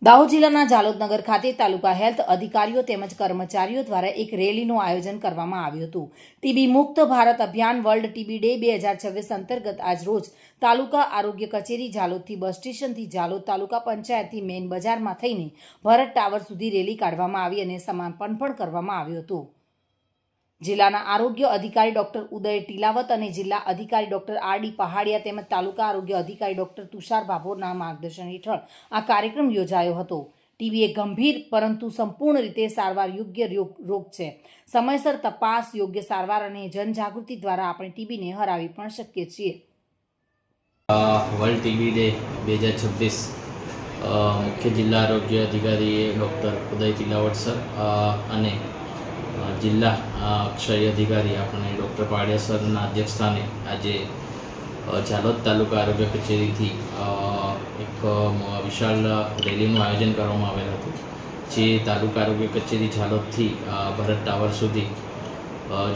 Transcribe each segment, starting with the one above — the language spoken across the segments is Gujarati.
દાહોદ જિલ્લાના જાલોદ નગર ખાતે તાલુકા હેલ્થ અધિકારીઓ તેમજ કર્મચારીઓ દ્વારા એક રેલીનું આયોજન કરવામાં આવ્યું હતું. ટીબી મુક્ત ભારત અભિયાન વર્લ્ડ ટીબી ડે 2026 અંતર્ગત આજરોજ તાલુકા આરોગ્ય કચેરી જાલોદથી બસ સ્ટેશનથી જાલોદ તાલુકા પંચાયતથી મેઇન બજારમાં થઈને ભરત ટાવર સુધી રેલી કાઢવામાં આવી અને સમાપન પણ કરવામાં આવ્યું હતું. જિલ્લાના આરોગ્ય અધિકારી ડોક્ટર ઉદય ટીલાવત અને જિલ્લા અધિકારી ડોક્ટર આર.ડી. પહાડિયા તેમજ તાલુકા આરોગ્ય અધિકારી ડોક્ટર તુષાર ભાભોરના માર્ગદર્શન હેઠળ આ કાર્યક્રમ યોજાયો હતો. ટીબી એક ગંભીર પરંતુ સંપૂર્ણ રીતે સારવાર યોગ્ય રોગ છે. સમયસર તપાસ, યોગ્ય સારવાર અને જનજાગૃતિ દ્વારા આપણે ટીબીને હરાવી પણ શકીએ છીએ. વર્લ્ડ ટીબી ડે 2026 મુખ્ય જિલ્લા આરોગ્ય અધિકારી ડૉક્ટર ઉદય ટીલાવટ સર અને જિલ્લા ક્ષય અધિકારી આપણે ડૉક્ટર પાડિયા સરના અધ્યક્ષસ્થાને આજે જાલોદ તાલુકા આરોગ્ય કચેરીથી એક વિશાળ રેલીનું આયોજન કરવામાં આવેલ હતું, જે તાલુકા આરોગ્ય કચેરી જાલોદથી ભરત ટાવર સુધી,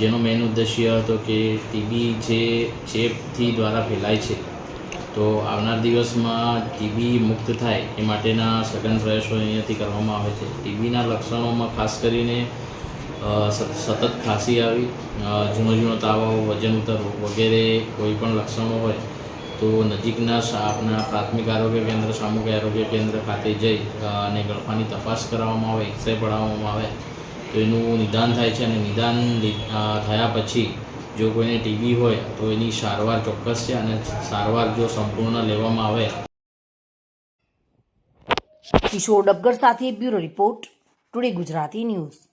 જેનો મેઇન ઉદ્દેશ્ય હતો કે ટીબી જે ચેપથી દ્વારા ફેલાય છે, તો આવનાર દિવસમાં ટીબી મુક્ત થાય એ માટેના સઘન પ્રયાસો અહીંયાથી કરવામાં આવે છે. ટીબીના લક્ષણોમાં ખાસ કરીને સતત ખાંસી આવી, જૂનો તાવ, વજન ઉતરવું વગેરે કોઈ પણ લક્ષણો હોય તો નજીકના આપણા પ્રાથમિક આરોગ્ય કેન્દ્ર, સામૂહિક આરોગ્ય કેન્દ્ર ખાતે જઈ અને ગળફાની તપાસ કરાવવામાં આવે, એક્સરે પડાવવામાં આવે તો એનું નિદાન થાય છે. અને નિદાન થયા પછી જો કોઈને ટીબી હોય તો એની સારવાર ચોક્કસ છે અને સારવાર જો સંપૂર્ણ લેવામાં આવે. કિશોર ડબગર સાથે bureau report, today Gujarati news.